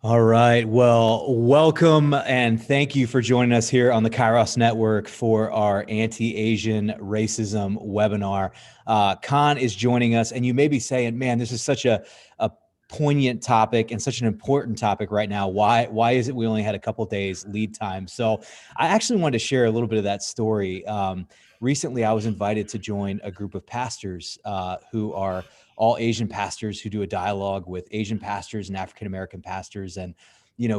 All right. Well, welcome and thank you for joining us here on the Kairos Network for our anti-Asian racism webinar. Khan is joining us, and you may be saying, man, this is such a poignant topic and such an important topic right now. Why is it we only had a couple days lead time? So I actually wanted to share a little bit of that story. Recently, I was invited to join a group of pastors who are all Asian pastors who do a dialogue with Asian pastors and African-American pastors. And,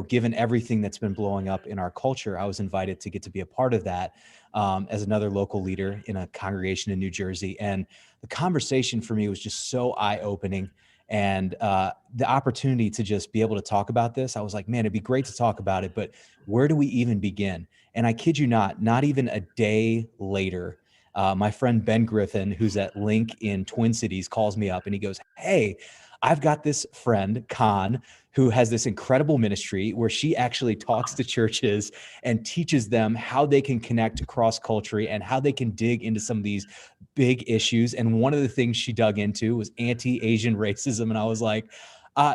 given everything that's been blowing up in our culture, I was invited to get to be a part of that as another local leader in a congregation in New Jersey. And the conversation for me was just so eye-opening. And the opportunity to just be able to talk about this, I was like, man, it'd be great to talk about it, but where do we even begin? And I kid you not even a day later, my friend Ben Griffin, who's at Link in Twin Cities, calls me up and he goes, hey, I've got this friend, Khan, who has this incredible ministry where she actually talks to churches and teaches them how they can connect cross-culturally and how they can dig into some of these big issues. And one of the things she dug into was anti-Asian racism. And I was like,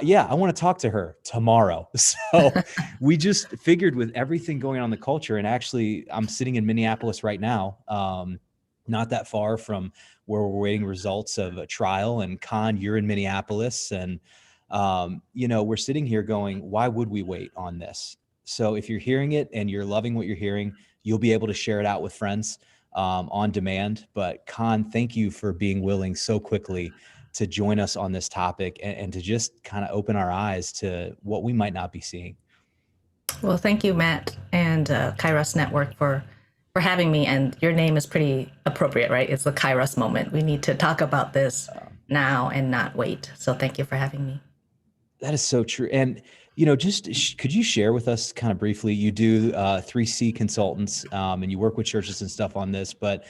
yeah, I want to talk to her tomorrow. So we just figured with everything going on in the culture, and actually I'm sitting in Minneapolis right now, not that far from where we're waiting results of a trial. And Khan, you're in Minneapolis, and we're sitting here going, why would we wait on this? So if you're hearing it and you're loving what you're hearing, you'll be able to share it out with friends on demand. But Khan, thank you for being willing so quickly to join us on this topic and to just kind of open our eyes to what we might not be seeing. Well, thank you, Matt, and Kairos Network for having me. And your name is pretty appropriate, right? It's the Kairos moment. We need to talk about this now and not wait. So thank you for having me. That is so true. And, could you share with us kind of briefly, you do 3C consultants and you work with churches and stuff on this, but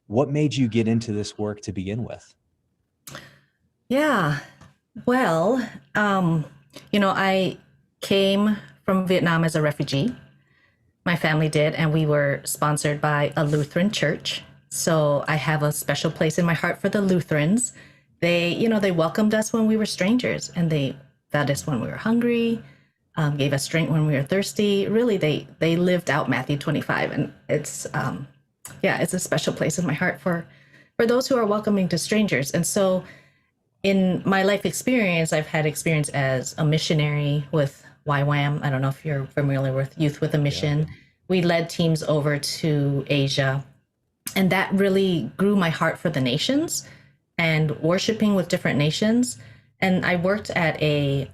what made you get into this work to begin with? Yeah, well, I came from Vietnam as a refugee. My family did, and we were sponsored by a Lutheran church. So I have a special place in my heart for the Lutherans. They welcomed us when we were strangers, and they fed us when we were hungry, gave us drink when we were thirsty. Really, they lived out Matthew 25, and it's a special place in my heart for those who are welcoming to strangers. And so in my life experience, I've had experience as a missionary with YWAM. I don't know if you're familiar with Youth with a Mission. Yeah. We led teams over to Asia, and that really grew my heart for the nations and worshiping with different nations. And I worked at a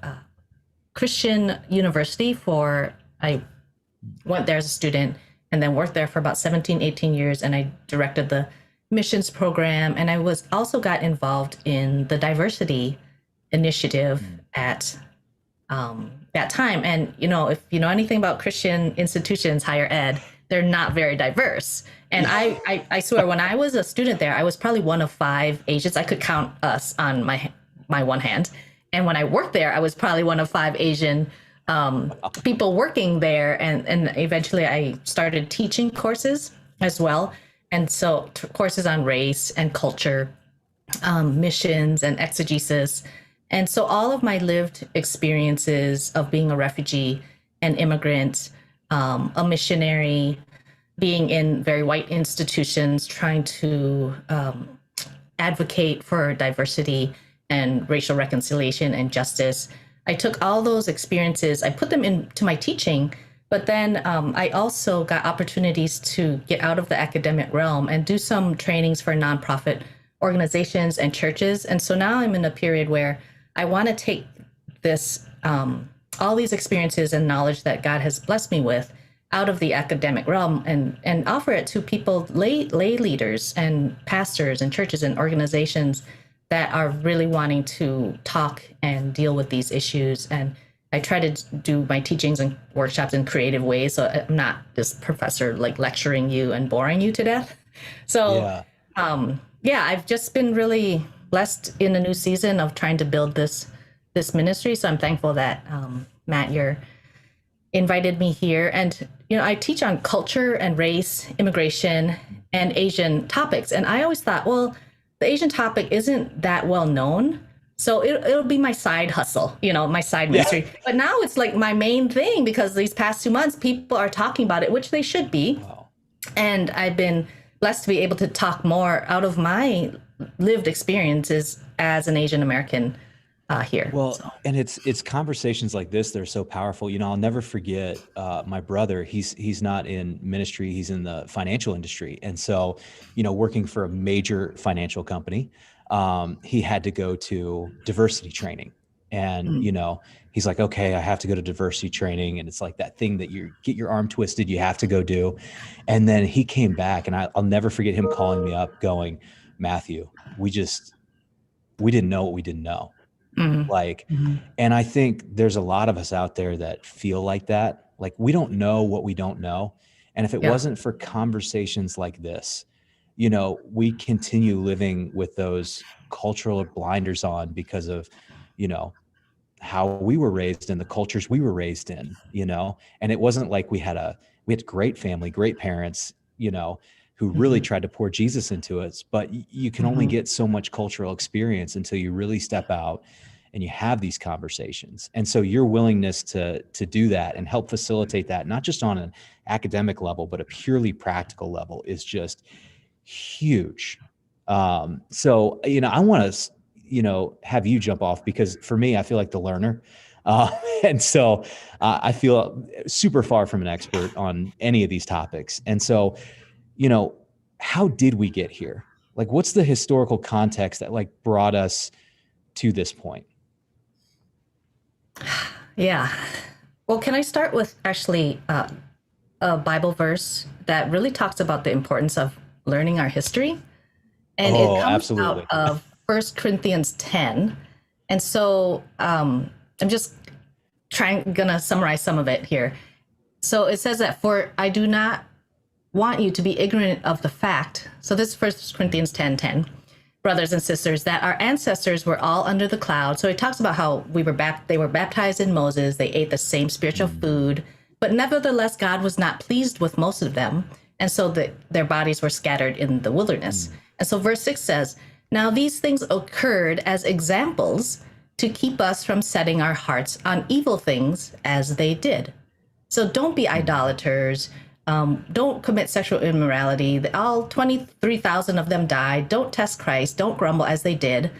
Christian university I went there as a student and then worked there for about 17, 18 years. And I directed the missions program. And I also got involved in the diversity initiative at that time. And, if you know anything about Christian institutions, higher ed, they're not very diverse. And I swear, when I was a student there, I was probably one of 5 Asians. I could count us on my one hand. And when I worked there, I was probably one of 5 Asian people working there. And eventually I started teaching courses as well. And so courses on race and culture, missions and exegesis. And so all of my lived experiences of being a refugee, an immigrant, a missionary, being in very white institutions, trying to advocate for diversity and racial reconciliation and justice. I took all those experiences, I put them into my teaching, but then I also got opportunities to get out of the academic realm and do some trainings for nonprofit organizations and churches. And so now I'm in a period where I want to take this, all these experiences and knowledge that God has blessed me with out of the academic realm and offer it to people, lay leaders and pastors and churches and organizations that are really wanting to talk and deal with these issues. And I try to do my teachings and workshops in creative ways. So I'm not this professor like lecturing you and boring you to death. So I've just been really blessed in a new season of trying to build this ministry. So I'm thankful that Matt, you're invited me here. And, I teach on culture and race, immigration, and Asian topics. And I always thought, well, the Asian topic isn't that well known, So it'll be my side hustle, my side Yeah. ministry. But now it's like my main thing because these past 2 months, people are talking about it, which they should be. Wow. And I've been blessed to be able to talk more out of my lived experiences as an Asian American here. Well, So. and it's conversations like this that are so powerful. I'll never forget my brother. He's not in ministry; he's in the financial industry, and so, working for a major financial company, he had to go to diversity training, and he's like, okay, I have to go to diversity training, and it's like that thing that you get your arm twisted, you have to go do, and then he came back, and I'll never forget him calling me up, going, Matthew, we didn't know what we didn't know. And I think there's a lot of us out there that feel like that. Like, we don't know what we don't know. And if it wasn't for conversations like this, we continue living with those cultural blinders on because of, how we were raised and the cultures we were raised in, and it wasn't like we had great family, great parents, who really tried to pour Jesus into us, but you can only get so much cultural experience until you really step out and you have these conversations. And so your willingness to do that and help facilitate that, not just on an academic level, but a purely practical level, is just huge. So, I want to, have you jump off, because for me, I feel like the learner. And so I feel super far from an expert on any of these topics. And so, how did we get here? Like, what's the historical context that brought us to this point? Yeah. Well, can I start with actually a Bible verse that really talks about the importance of learning our history? And it comes absolutely. out of 1 Corinthians 10. And so I'm just gonna summarize some of it here. So it says that, for I do not want you to be ignorant of the fact. So this is 1 Corinthians 10:10. Brothers and sisters, that our ancestors were all under the cloud. So he talks about how they were baptized in Moses. They ate the same spiritual food, but nevertheless, God was not pleased with most of them. And so their bodies were scattered in the wilderness. And so verse 6 says, now these things occurred as examples to keep us from setting our hearts on evil things as they did. So don't be idolaters. Don't commit sexual immorality. All 23,000 of them died. Don't test Christ. Don't grumble as they did.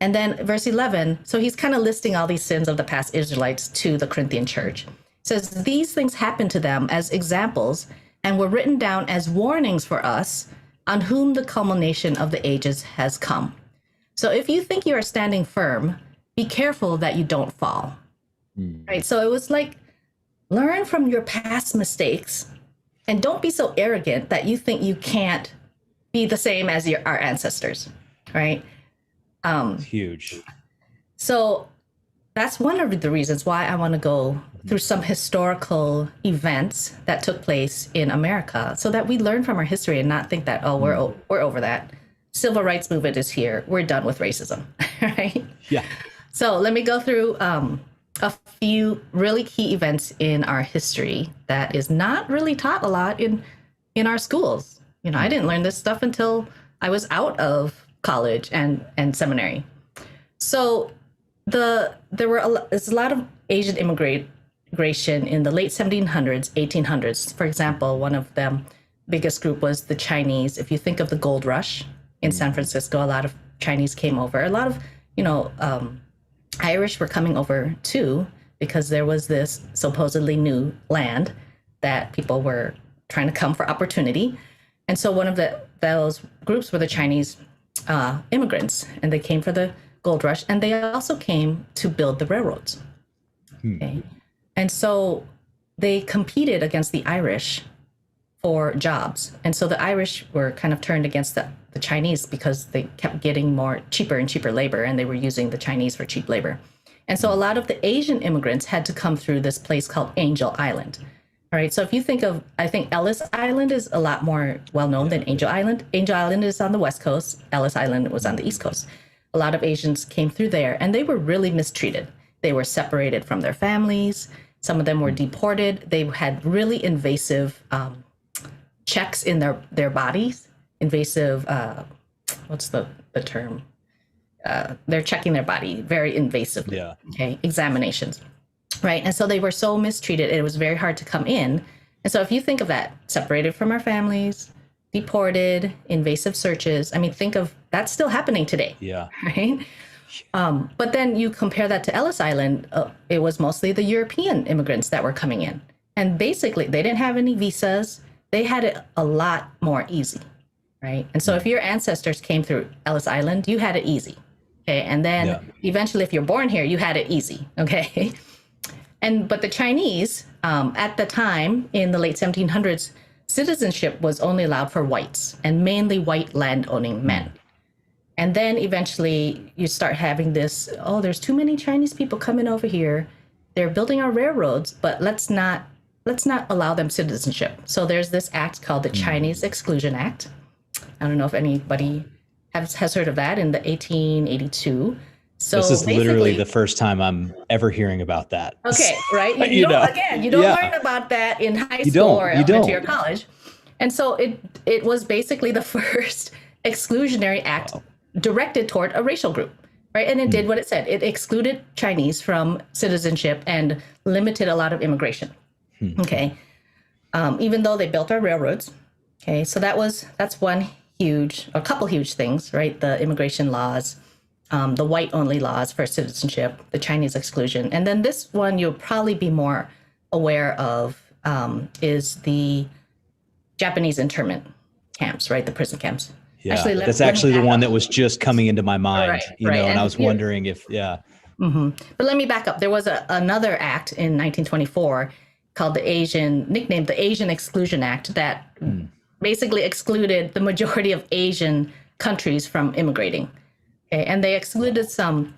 And then verse 11, so he's kind of listing all these sins of the past Israelites to the Corinthian church. It says, these things happened to them as examples and were written down as warnings for us, on whom the culmination of the ages has come. So if you think you are standing firm, be careful that you don't fall. Right? So it was like, learn from your past mistakes. And don't be so arrogant that you think you can't be the same as our ancestors, right? Huge. So that's one of the reasons why I want to go through some historical events that took place in America, so that we learn from our history and not think that, we're over that. Civil rights movement is here. We're done with racism, right? Yeah. So let me go through a few really key events in our history that is not really taught a lot in our schools. I didn't learn this stuff until I was out of college and seminary. So there's a lot of Asian immigration in the late 1700s, 1800s. For example, one of them biggest group was the Chinese. If you think of the gold rush in San Francisco, a lot of Chinese came over. A lot of, Irish were coming over too, because there was this supposedly new land that people were trying to come for opportunity. And so one of those groups were the Chinese immigrants, and they came for the gold rush, and they also came to build the railroads. Okay. And so they competed against the Irish for jobs. And so the Irish were kind of turned against the Chinese because they kept getting cheaper and cheaper labor, and they were using the Chinese for cheap labor. And so a lot of the Asian immigrants had to come through this place called Angel Island. All right. So if you think of, I think Ellis Island is a lot more well-known than Angel Island. Angel Island is on the West Coast. Ellis Island was on the East Coast. A lot of Asians came through there, and they were really mistreated. They were separated from their families. Some of them were deported. They had really invasive checks in their bodies. Invasive, what's the term? they're checking their body very invasively. Yeah. Okay, examinations, right? And so they were so mistreated, it was very hard to come in. And so if you think of that, separated from our families, deported, invasive searches, I mean, think of that's still happening today. Yeah. Right. But then you compare that to Ellis Island, it was mostly the European immigrants that were coming in. And basically, they didn't have any visas. They had it a lot more easy, right? And so if your ancestors came through Ellis Island, you had it easy, okay? And then eventually, if you're born here, you had it easy, okay? But the Chinese, at the time, in the late 1700s, citizenship was only allowed for whites and mainly white land-owning men. And then eventually you start having this, oh, there's too many Chinese people coming over here. They're building our railroads, but let's not allow them citizenship. So there's this act called the Chinese Exclusion Act. I don't know if anybody has heard of that, in the 1882. So this is literally the first time I'm ever hearing about that. Okay, right? You don't learn about that in high school or elementary or college. And so it was basically the first exclusionary act directed toward a racial group, right? And it did what it said. It excluded Chinese from citizenship and limited a lot of immigration. Okay. Even though they built our railroads. Okay. So that's a couple huge things, right? The immigration laws, the white only laws for citizenship, the Chinese exclusion. And then this one you'll probably be more aware of is the Japanese internment camps, right? The prison camps. Yeah, that's actually the one that was just coming into my mind, and I was wondering if, But let me back up. There was another act in 1924 called nicknamed the Asian Exclusion Act that basically excluded the majority of Asian countries from immigrating. Okay, and they excluded some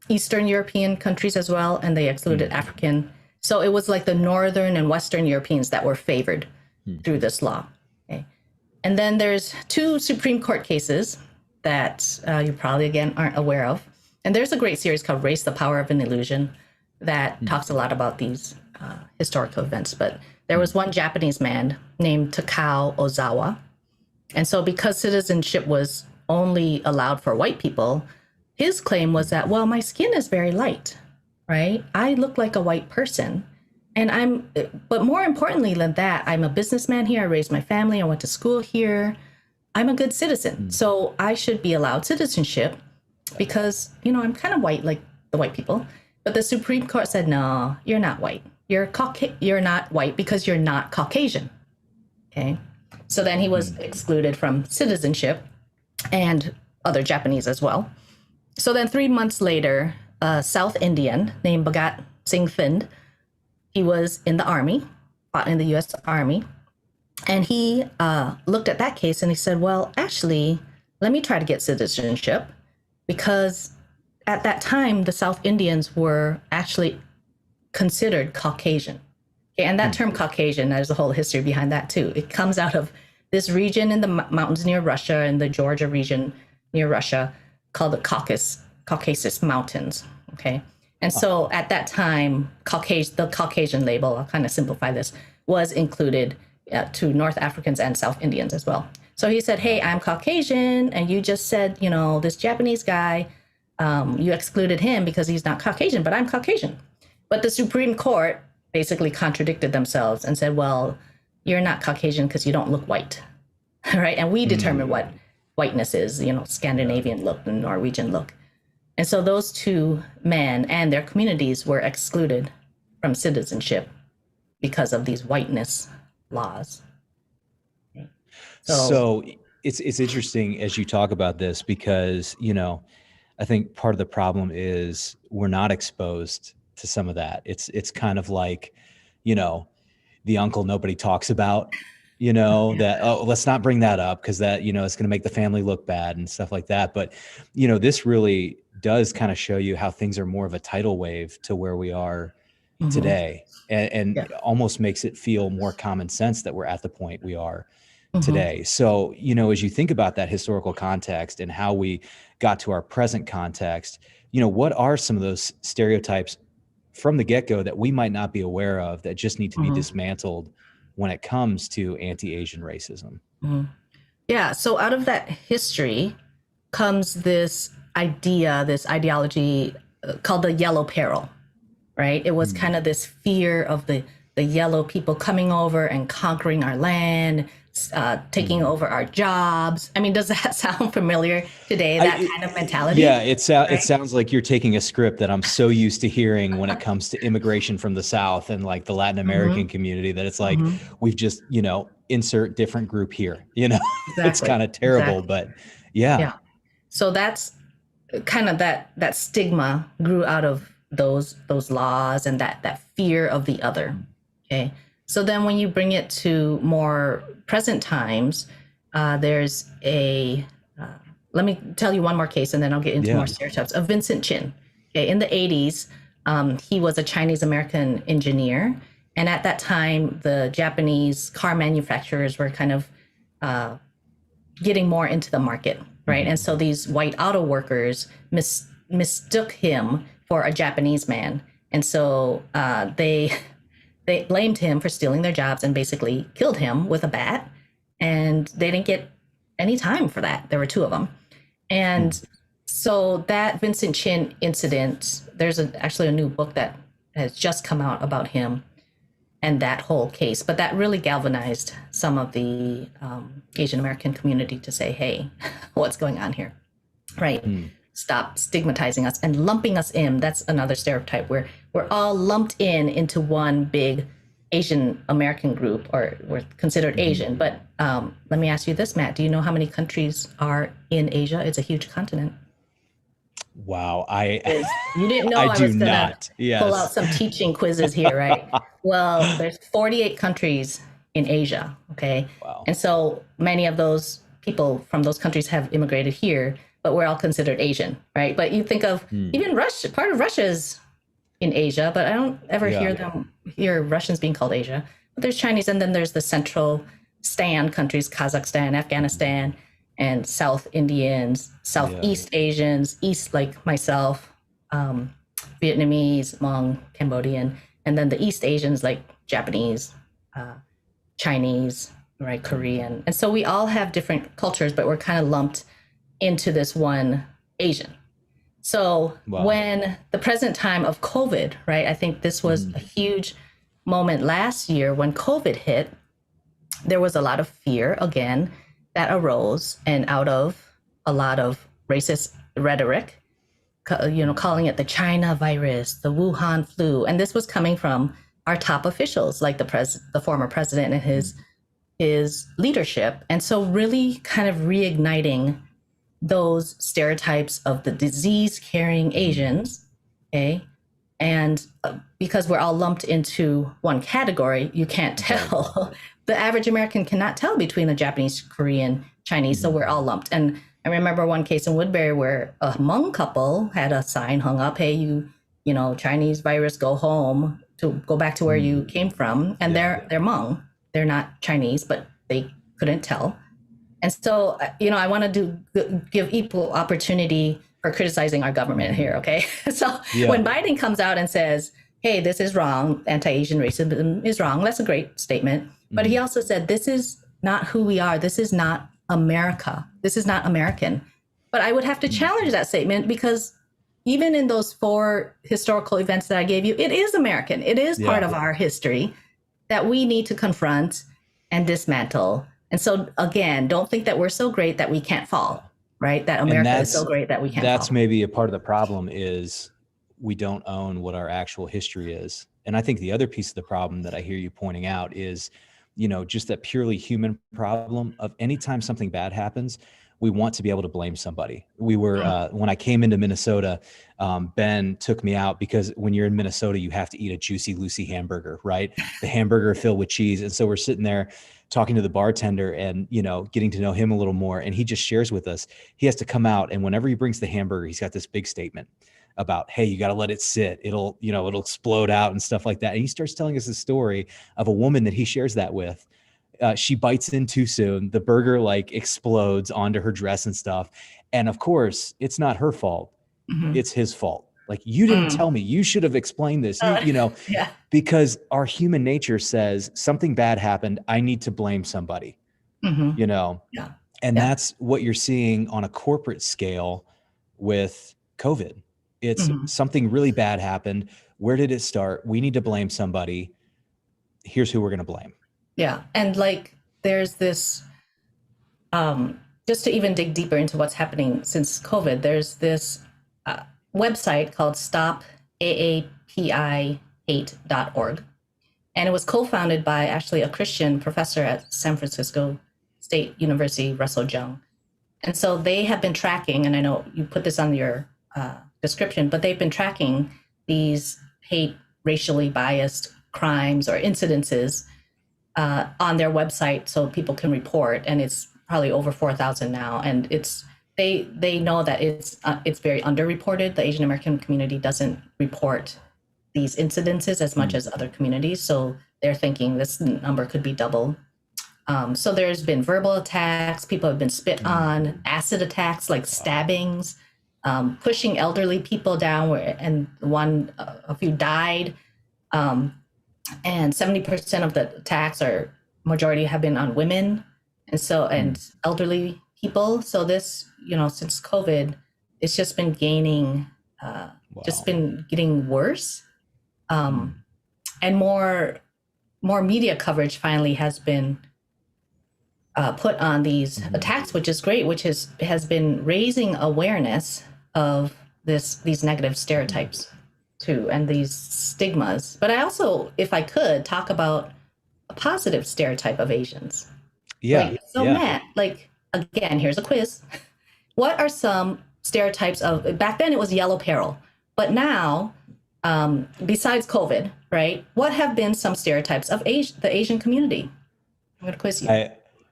Eastern European countries as well, and they excluded African. So it was like the Northern and Western Europeans that were favored through this law. Okay. And then there's two Supreme Court cases that you probably, again, aren't aware of. And there's a great series called Race, the Power of an Illusion that talks a lot about these historical events. But there was one Japanese man named Takao Ozawa. And so because citizenship was only allowed for white people, his claim was that, well, my skin is very light, right? I look like a white person. But more importantly than that, I'm a businessman here. I raised my family. I went to school here. I'm a good citizen. So I should be allowed citizenship because, I'm kind of white like the white people. But the Supreme Court said, no, you're not white. You're not white because you're not Caucasian. Okay. So then he was excluded from citizenship and other Japanese as well. So then 3 months later, a South Indian named Bhagat Singh Thind, he was in the army, fought in the U.S. Army, and he looked at that case and he said, well, actually, let me try to get citizenship, because at that time, the South Indians were actually considered Caucasian. Okay, and that term Caucasian, there's a whole history behind that too. It comes out of this region in the mountains near Russia, and the Georgia region near Russia, called the Caucasus Mountains, okay? And so at that time, the Caucasian label, I'll kind of simplify this, was included to North Africans and South Indians as well. So he said, hey, I'm Caucasian, and you just said, this Japanese guy, you excluded him because he's not Caucasian, but I'm Caucasian. But the Supreme Court basically contradicted themselves and said, well, you're not Caucasian because you don't look white, right? And we determine what whiteness is, Scandinavian look, the Norwegian look. And so those two men and their communities were excluded from citizenship because of these whiteness laws. So it's interesting as you talk about this, because, I think part of the problem is we're not exposed to some of that. It's kind of like, the uncle nobody talks about, that, oh, let's not bring that up because that, it's going to make the family look bad and stuff like that. But, this really does kind of show you how things are more of a tidal wave to where we are today, and almost makes it feel more common sense that we're at the point we are today. So, as you think about that historical context and how we got to our present context, what are some of those stereotypes from the get-go that we might not be aware of that just need to be dismantled when it comes to anti-Asian racism? Yeah. So out of that history, comes this ideology called the yellow peril, right? It was kind of this fear of the yellow people coming over and conquering our land, taking over our jobs. I mean, does that sound familiar today, that kind of mentality? Yeah, it sounds like you're taking a script that I'm so used to hearing when it comes to immigration from the South and like the Latin American community, that it's like, we've just, insert different group here, it's Exactly. kind of terrible, Exactly. but yeah. Yeah. So that's kind of that stigma grew out of those laws and that fear of the other. Okay. So then when you bring it to more present times, there's let me tell you one more case and then I'll get into more stereotypes of Vincent Chin. Okay. In the 80s, he was a Chinese American engineer. And at that time, the Japanese car manufacturers were kind of getting more into the market, right? And so these white auto workers mistook him for a Japanese man. And so they blamed him for stealing their jobs and basically killed him with a bat. And they didn't get any time for that. There were two of them. And so that Vincent Chin incident, there's actually a new book that has just come out about him and that whole case. But that really galvanized some of the Asian American community to say, hey, what's going on here, right? Stop stigmatizing us and lumping us in. That's another stereotype where we're all lumped into one big Asian American group, or we're considered Asian. But let me ask you this, Matt. Do you know how many countries are in Asia? It's a huge continent. Wow. You didn't know I was going to pull out some teaching quizzes here, right? Well, there's 48 countries in Asia, okay? Wow. And so many of those people from those countries have immigrated here, but we're all considered Asian, right? But you think of even Russia, part of Russia's in Asia, but I don't ever hear Russians being called Asia. But there's Chinese, and then there's the central stand countries, Kazakhstan, Afghanistan, and South Indians, Southeast Asians, East like myself, Vietnamese, Hmong, Cambodian, and then the East Asians like Japanese, Chinese, right, Korean. And so we all have different cultures, but we're kind of lumped into this one Asian. So when the present time of COVID, right, I think this was a huge moment last year when COVID hit. There was a lot of fear again that arose, and out of a lot of racist rhetoric, calling it the China virus, the Wuhan flu. And this was coming from our top officials, like the former president and his leadership. And so really kind of reigniting those stereotypes of the disease carrying Asians, okay? And because we're all lumped into one category, you can't tell. The average American cannot tell between the Japanese, Korean, Chinese, so we're all lumped. And I remember one case in Woodbury where a Hmong couple had a sign hung up, hey, you Chinese virus, go home, to go back to where you came from. And they're Hmong, they're not Chinese, but they couldn't tell. And so, I want to give equal opportunity for criticizing our government here, okay? So when Biden comes out and says, hey, this is wrong, anti-Asian racism is wrong, that's a great statement. But he also said, this is not who we are. This is not America. This is not American. But I would have to challenge that statement, because even in those 4 historical events that I gave you, it is American. It is part of our history that we need to confront and dismantle. And so, again, don't think that we're so great that we can't fall, right? That America is so great that we can't fall. That's maybe a part of the problem, is we don't own what our actual history is. And I think the other piece of the problem that I hear you pointing out is, just that purely human problem of anytime something bad happens, we want to be able to blame somebody. We were, when I came into Minnesota, Ben took me out, because when you're in Minnesota, you have to eat a Juicy Lucy hamburger, right? The hamburger filled with cheese. And so we're sitting there talking to the bartender and, getting to know him a little more. And he just shares with us, he has to come out. And whenever he brings the hamburger, he's got this big statement about, hey, you got to let it sit. It'll explode out and stuff like that. And he starts telling us a story of a woman that he shares that with. She bites in too soon. The burger explodes onto her dress and stuff. And of course, it's not her fault. It's his fault. You didn't tell me. You should have explained this, because our human nature says something bad happened. I need to blame somebody, And that's what you're seeing on a corporate scale with COVID. It's something really bad happened. Where did it start? We need to blame somebody. Here's who we're going to blame. Yeah. And like, there's this, just to even dig deeper into what's happening since COVID, there's this website called stopaapihate.org. And it was co-founded by actually a Christian professor at San Francisco State University, Russell Jung. And so they have been tracking, and I know you put this on your description, but they've been tracking these hate, racially biased crimes or incidences on their website so people can report. And it's probably over 4,000 now. And they know that it's very underreported. The Asian American community doesn't report these incidences as much as other communities. So they're thinking this number could be double. So there's been verbal attacks, people have been spit on, acid attacks like stabbings, pushing elderly people down, and a few died. And 70% of the attacks majority have been on women and elderly people. So this, since COVID, it's just been just been getting worse. And more media coverage finally has been put on these attacks, which is great, which has been raising awareness of these negative stereotypes too, and these stigmas. But I also, if I could, talk about a positive stereotype of Asians. Yeah. Matt, again, here's a quiz. What are some stereotypes back then it was yellow peril, but now, besides COVID, right? What have been some stereotypes of the Asian community? I'm going to quiz you.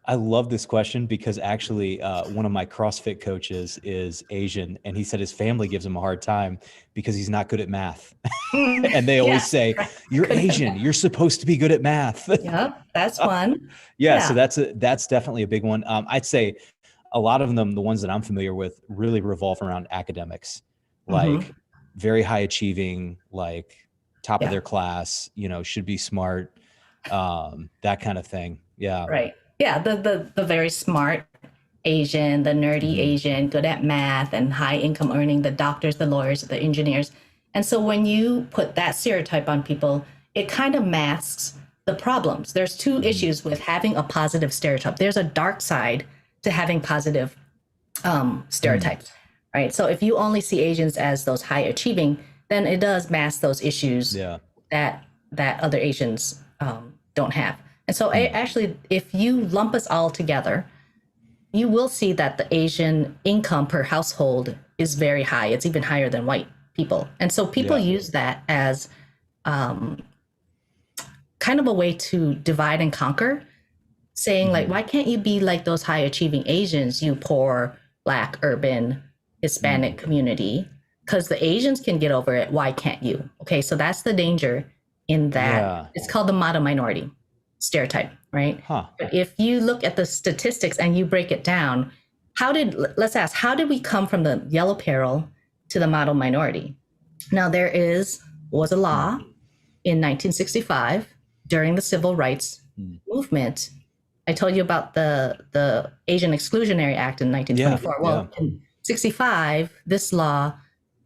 I love this question because actually one of my CrossFit coaches is Asian, and he said his family gives him a hard time because he's not good at math. And they always say, you're Asian, you're supposed to be good at math. Yeah, that's one. So that's definitely a big one. I'd say a lot of them, the ones that I'm familiar with, really revolve around academics, like very high achieving, like top of their class, should be smart, that kind of thing. Yeah. Right. Yeah, the very smart Asian, the nerdy Asian, good at math and high income earning, the doctors, the lawyers, the engineers. And so when you put that stereotype on people, it kind of masks the problems. There's two issues with having a positive stereotype. There's a dark side to having positive stereotypes, right? So if you only see Asians as those high achieving, then it does mask those issues that other Asians don't have. And so actually, if you lump us all together, you will see that the Asian income per household is very high. It's even higher than white people. And so people use that as kind of a way to divide and conquer, saying why can't you be like those high achieving Asians, you poor, Black, urban, Hispanic community? Because the Asians can get over it. Why can't you? Okay, so that's the danger in that. Yeah. It's called the model minority stereotype, right? But if you look at the statistics and you break it down, let's ask, how did we come from the yellow peril to the model minority? Now was a law in 1965 during the Civil Rights movement. I told you about the Asian Exclusionary Act in 1924. In 65, this law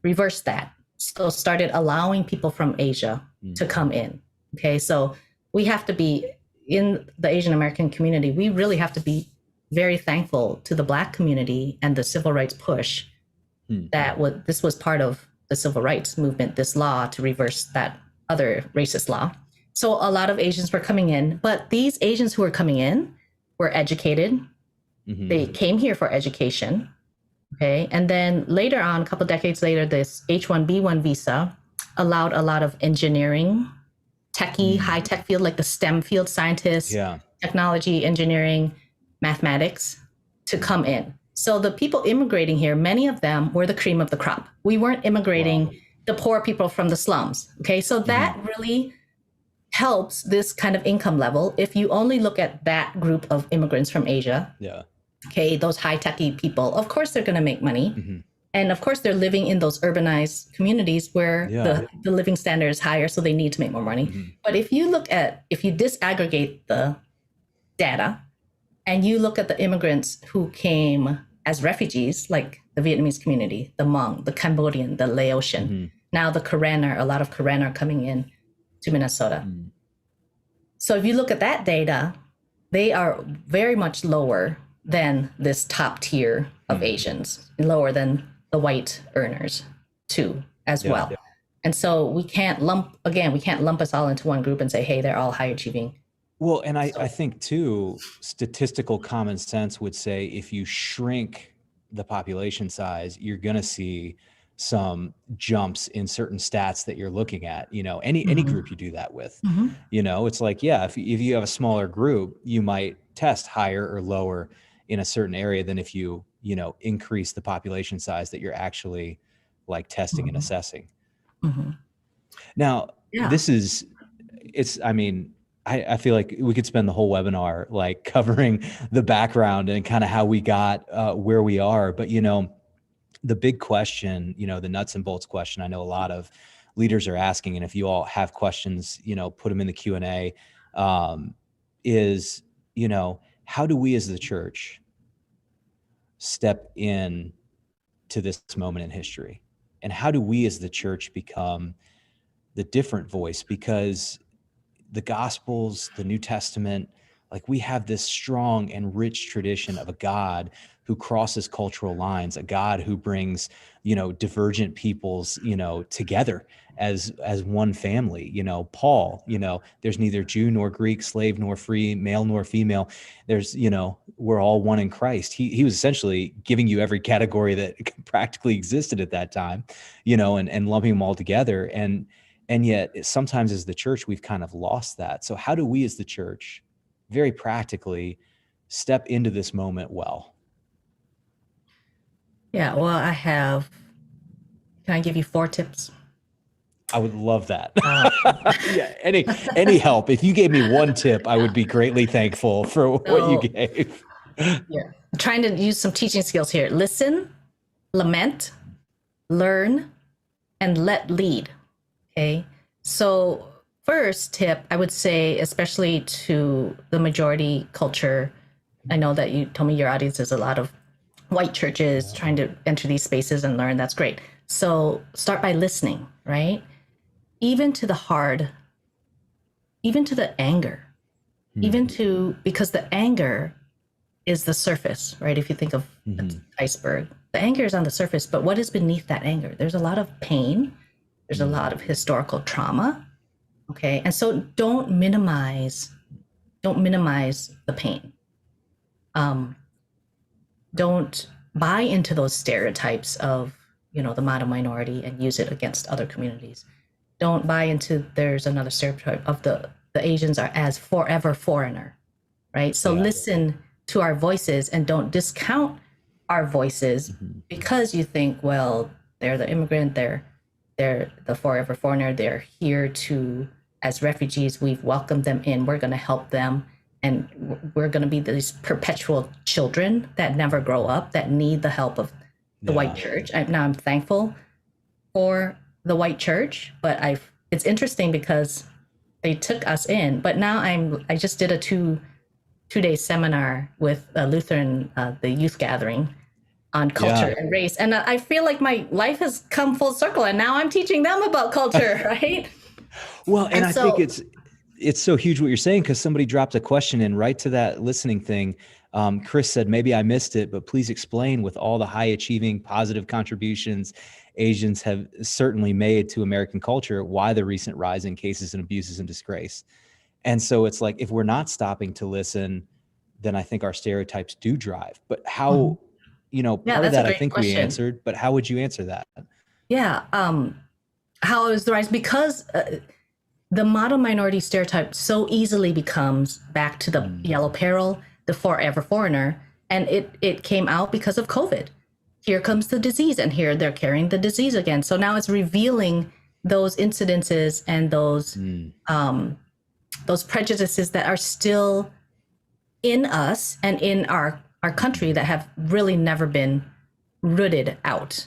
reversed that. So started allowing people from Asia to come in. Okay, so we have to be, in the Asian American community, we really have to be very thankful to the Black community and the civil rights push this was part of the civil rights movement, this law to reverse that other racist law. So a lot of Asians were coming in, but these Asians who were coming in were educated. They came here for education. Okay. And then later on, a couple decades later, this H-1B1 visa allowed a lot of engineering, techie, high-tech field, like the STEM field, scientists, technology, engineering, mathematics, to come in. So the people immigrating here, many of them were the cream of the crop. We weren't immigrating the poor people from the slums. Okay, so that really helps this kind of income level. If you only look at that group of immigrants from Asia, okay, those high-techy people, of course they're going to make money. And of course, they're living in those urbanized communities where the living standard is higher, so they need to make more money. But if you disaggregate the data, and you look at the immigrants who came as refugees, like the Vietnamese community, the Hmong, the Cambodian, the Laotian, now the Karen, a lot of Karen are coming in to Minnesota. So if you look at that data, they are very much lower than this top tier of Asians, lower than the white earners too, as well. Yeah. And so we can't lump us all into one group and say, hey, they're all high achieving. Well, and I think too, statistical common sense would say if you shrink the population size, you're going to see some jumps in certain stats that you're looking at, any group you do that with, it's like, yeah, if you have a smaller group, you might test higher or lower in a certain area than if you increase the population size that you're actually like testing and assessing. Now, I feel like we could spend the whole webinar like covering the background and kind of how we got where we are. But, the big question, the nuts and bolts question, I know a lot of leaders are asking, and if you all have questions, put them in the Q&A, is, how do we as the church step in to this moment in history? And how do we as the church become the different voice? Because the Gospels, the New Testament, like we have this strong and rich tradition of a God who crosses cultural lines, a God who brings, divergent peoples, together as one family. Paul, there's neither Jew nor Greek, slave nor free, male nor female. There's, we're all one in Christ. He was essentially giving you every category that practically existed at that time, and lumping them all together. And yet sometimes as the church, we've kind of lost that. So how do we as the church very practically step into this moment well? Yeah, well, can I give you 4 tips? I would love that. Yeah, any help. If you gave me one tip, I would be greatly thankful for what you gave. Yeah, I'm trying to use some teaching skills here. Listen, lament, learn, and let lead. Okay, so first tip, I would say, especially to the majority culture, I know that you told me your audience is a lot of white churches trying to enter these spaces and learn. That's great. So start by listening, right? Even to the hard, even to the anger, because the anger is the surface, right? If you think of an iceberg, the anger is on the surface, but what is beneath that anger? There's a lot of pain. There's a lot of historical trauma. Okay. And so don't minimize the pain. Don't buy into those stereotypes of, the model minority and use it against other communities. Don't buy into there's another stereotype of the Asians are as forever foreigner, right? So listen to our voices and don't discount our voices because you think, well, they're the immigrant, they're the forever foreigner, they're here as refugees, we've welcomed them in, we're going to help them. And we're going to be these perpetual children that never grow up, that need the help of the white church. I'm thankful for the white church, but it's interesting because they took us in. But now I just did a two-day seminar with Lutheran, the youth gathering on culture and race. And I feel like my life has come full circle and now I'm teaching them about culture, right? Well, and I think it's so huge what you're saying, because somebody dropped a question in right to that listening thing. Chris said, maybe I missed it, but please explain, with all the high achieving positive contributions Asians have certainly made to American culture, why the recent rise in cases and abuses and disgrace. And so it's like, if we're not stopping to listen, then I think our stereotypes do drive. But how, part of that I think question we answered, but how would you answer that? Yeah. How is the rise? Because the model minority stereotype so easily becomes back to the yellow peril, the forever foreigner. And it came out because of COVID. Here comes the disease, and here they're carrying the disease again. So now it's revealing those incidences and those prejudices that are still in us and in our country that have really never been rooted out.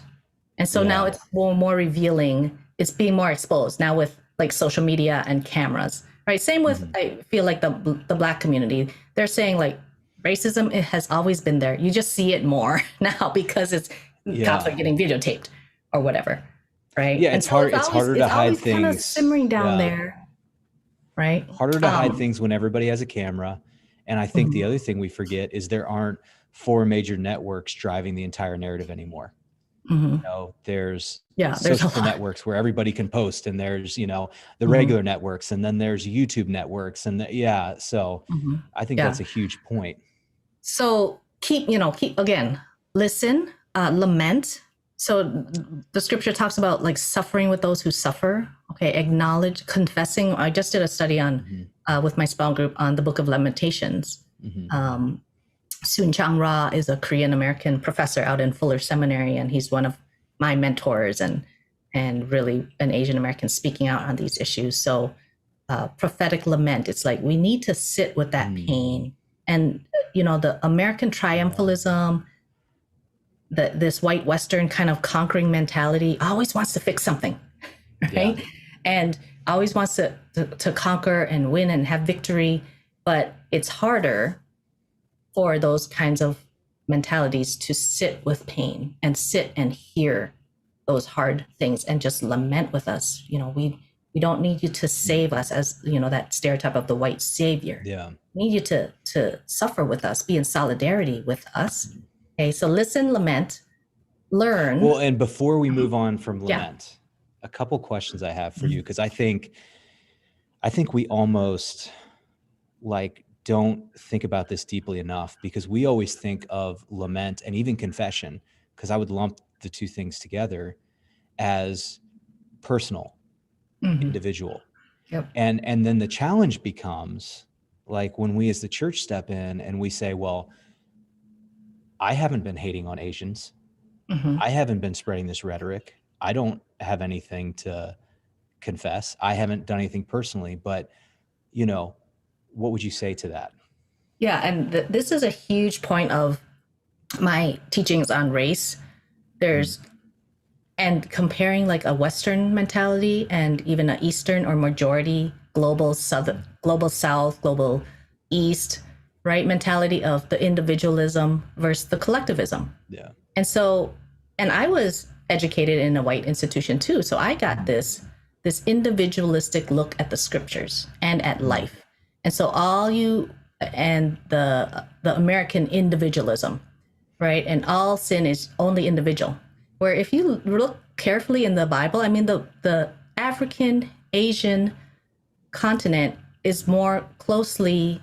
And so now it's more revealing. It's being more exposed now with like social media and cameras, right? Same with, I feel like the Black community. They're saying like, racism, it has always been there. You just see it more now because it's cops are getting videotaped or whatever, right? Yeah, And it's so hard. It's harder to hide always kind of things. simmering down there, right? Harder to hide things when everybody has a camera. And I think the other thing we forget is there aren't four major networks driving the entire narrative anymore. You know, there's social networks where everybody can post, and there's, you know, the regular networks, and then there's YouTube networks, and so I think that's a huge point. So keep again, listen, lament. So the scripture talks about like suffering with those who suffer. Okay, acknowledge, confessing. I just did a study on with my small group on the Book of Lamentations. Soon Chang Ra is a Korean American professor out in Fuller Seminary, and he's one of my mentors and really an Asian American speaking out on these issues. So prophetic lament, it's like we need to sit with that pain. And, you know, the American triumphalism, this white Western kind of conquering mentality always wants to fix something, right? And always wants to conquer and win and have victory. But it's harder for those kinds of mentalities to sit with pain and sit and hear those hard things and just lament with us. You know, we don't need you to save us, as, you know, that stereotype of the white savior. We need you to suffer with us, be in solidarity with us. Okay, so listen, lament, learn. Well, and before we move on from lament, a couple questions I have for you, because I think we almost like don't think about this deeply enough, because we always think of lament and even confession, because I would lump the two things together, as personal, individual. And then the challenge becomes like when we as the church step in and we say, well, I haven't been hating on Asians. I haven't been spreading this rhetoric. I don't have anything to confess. I haven't done anything personally, but, you know, what would you say to that? Yeah, and this is a huge point of my teachings on race. There's and comparing like a Western mentality and even an Eastern or majority global South, global East, right, mentality of the individualism versus the collectivism. And so, and I was educated in a white institution too, so I got this individualistic look at the scriptures and at life. And so the American individualism, right? And all sin is only individual. Where if you look carefully in the Bible, I mean, the African, Asian continent is more closely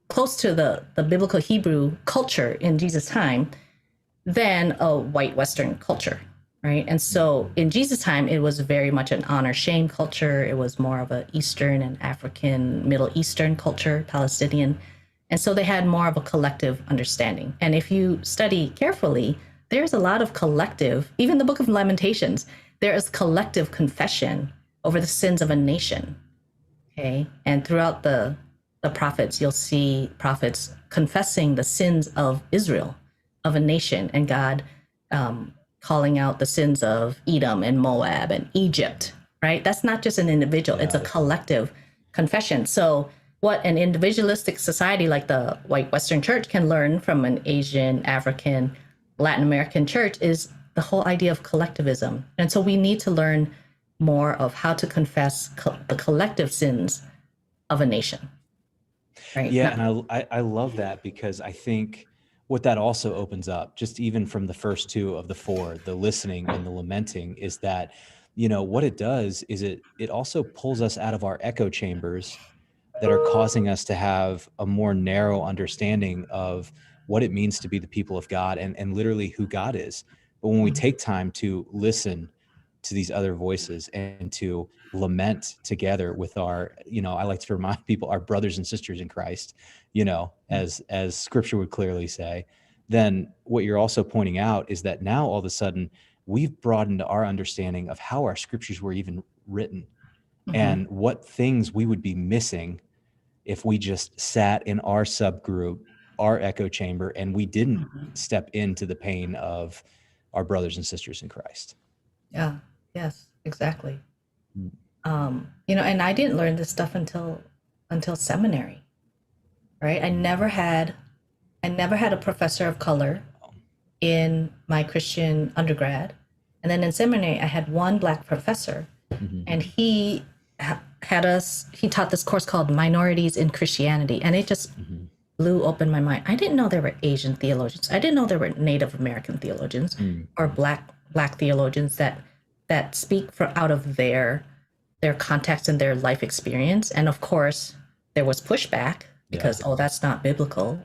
close to the biblical Hebrew culture in Jesus' time than a white Western culture, right? And so in Jesus' time, it was very much an honor-shame culture. It was more of an Eastern and African, Middle Eastern culture, Palestinian. And so they had more of a collective understanding. And if you study carefully, there's a lot of collective, even the Book of Lamentations, there is collective confession over the sins of a nation, okay? And throughout the prophets, you'll see prophets confessing the sins of Israel, of a nation, and God calling out the sins of Edom and Moab and Egypt, right? That's not just an individual, it's a collective confession. So what an individualistic society like the white Western church can learn from an Asian, African, Latin American church is the whole idea of collectivism. And so we need to learn more of how to confess the collective sins of a nation. Right? Yeah, and I love that, because I think what that also opens up, just even from the first two of the four, the listening and the lamenting, is that, you know, what it does is it also pulls us out of our echo chambers that are causing us to have a more narrow understanding of what it means to be the people of God and literally who God is. But when we take time to listen to these other voices and to lament together with our, you know, I like to remind people, our brothers and sisters in Christ, you know, as scripture would clearly say, then what you're also pointing out is that now all of a sudden we've broadened our understanding of how our scriptures were even written and what things we would be missing if we just sat in our subgroup, our echo chamber, and we didn't step into the pain of our brothers and sisters in Christ. Yeah. Yes, exactly. You know, and I didn't learn this stuff until seminary, right? I never had a professor of color in my Christian undergrad. And then in seminary, I had one Black professor, and he taught this course called Minorities in Christianity. And it just blew open my mind. I didn't know there were Asian theologians. I didn't know there were Native American theologians or Black theologians that speak out of their context and their life experience. And of course, there was pushback because, oh, that's not biblical,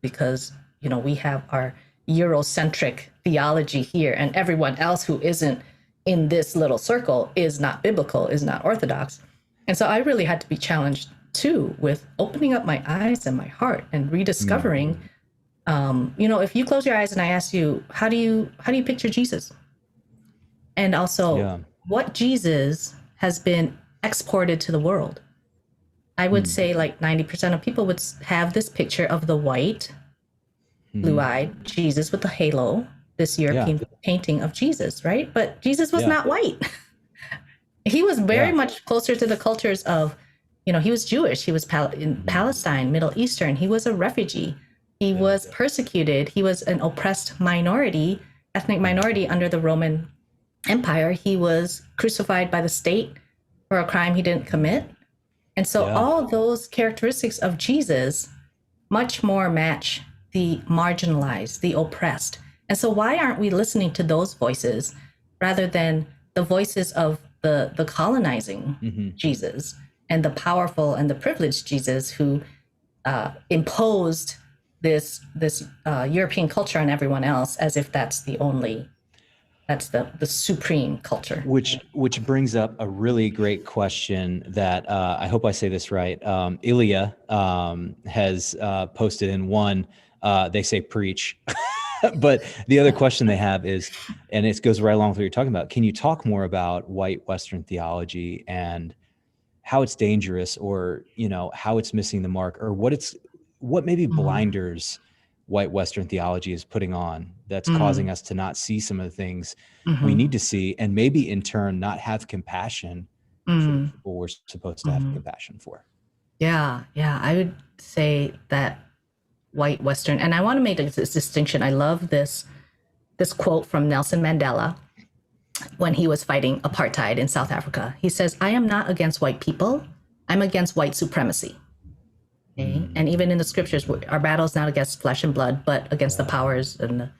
because, we have our Eurocentric theology here, and everyone else who isn't in this little circle is not biblical, is not orthodox. And so I really had to be challenged too with opening up my eyes and my heart and rediscovering, if you close your eyes and I ask you, how do you picture Jesus? And also what Jesus has been exported to the world. I would say like 90% of people would have this picture of the white, blue-eyed Jesus with the halo, this European painting of Jesus, right? But Jesus was not white. He was very much closer to the cultures of, he was Jewish. He was in Palestine, Middle Eastern. He was a refugee. He was persecuted. He was an oppressed minority, ethnic minority under the Roman Empire. He was crucified by the state for a crime he didn't commit. And so all those characteristics of Jesus much more match the marginalized, the oppressed. And so why aren't we listening to those voices rather than the voices of the colonizing Jesus and the powerful and the privileged Jesus who imposed this European culture on everyone else as if that's the supreme culture. Which brings up a really great question that I hope I say this right. Ilya has posted in one. They say preach, but the other question they have is, and it goes right along with what you're talking about. Can you talk more about white Western theology and how it's dangerous, or how it's missing the mark, or what maybe blinders white Western theology is putting on that's causing us to not see some of the things we need to see, and maybe in turn not have compassion for the people we're supposed to have compassion for? Yeah, I would say that white Western, and I want to make this distinction. I love this quote from Nelson Mandela when he was fighting apartheid in South Africa. He says, "I am not against white people. I'm against white supremacy." Okay? And even in the scriptures, our battle is not against flesh and blood, but against the powers and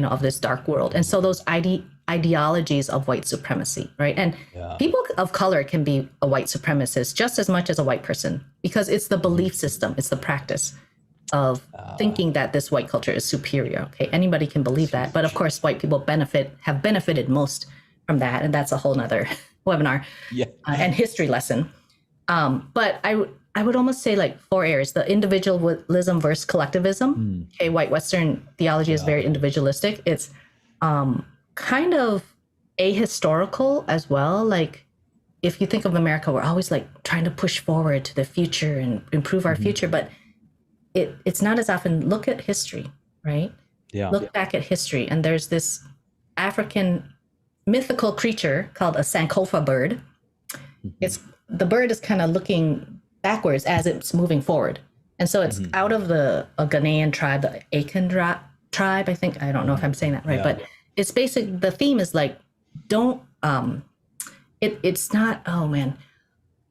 of this dark world. And so those ideologies of white supremacy, right? And people of color can be a white supremacist just as much as a white person, because it's the belief system, it's the practice of thinking that this white culture is superior. Okay, anybody can believe that, but of course, white people have benefited most from that, and that's a whole nother webinar and history lesson. But I would almost say like 4 areas: the individualism versus collectivism. Okay, white Western theology is very individualistic. It's kind of ahistorical as well. Like if you think of America, we're always like trying to push forward to the future and improve our future, but it's not as often. Look at history, right? Look back at history, and there's this African mythical creature called a Sankofa bird. The bird is kind of looking backwards as it's moving forward. And so it's out of a Ghanaian tribe, the Akan tribe, I think. I don't know if I'm saying that right, but it's basic. The theme is like, it's not, oh man,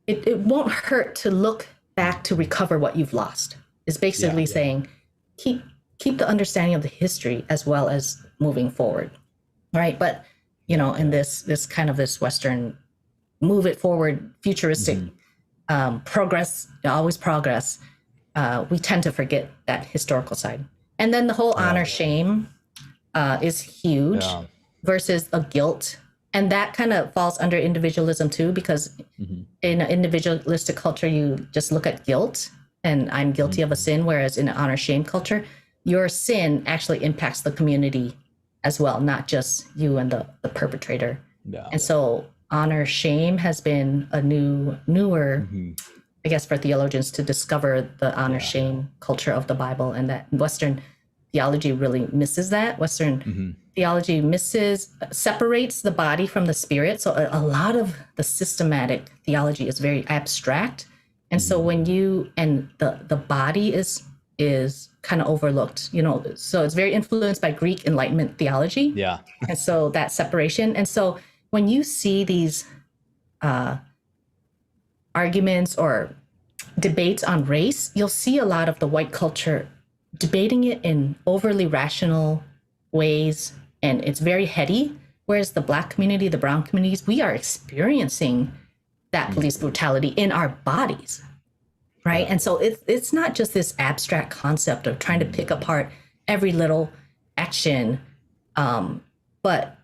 it won't hurt to look back to recover what you've lost. It's basically saying, keep the understanding of the history as well as moving forward, right? But, in this kind of this Western move it forward, futuristic progress, always progress, we tend to forget that historical side. And then the whole honor shame is huge versus a guilt. And that kind of falls under individualism too, because in an individualistic culture, you just look at guilt and I'm guilty of a sin. Whereas in an honor shame culture, your sin actually impacts the community as well, not just you and the perpetrator. And so honor shame has been a newer, I guess, for theologians to discover the honor shame culture of the Bible, and that Western theology really misses that. Western theology separates the body from the spirit. So a lot of the systematic theology is very abstract And so when you, and the body is kind of overlooked, you know, so it's very influenced by Greek Enlightenment theology. Yeah. And so that separation. And so when you see these arguments or debates on race, you'll see a lot of the white culture debating it in overly rational ways, and it's very heady. Whereas the Black community, the brown communities, we are experiencing that police brutality in our bodies, right? And so it's not just this abstract concept of trying to pick apart every little action, but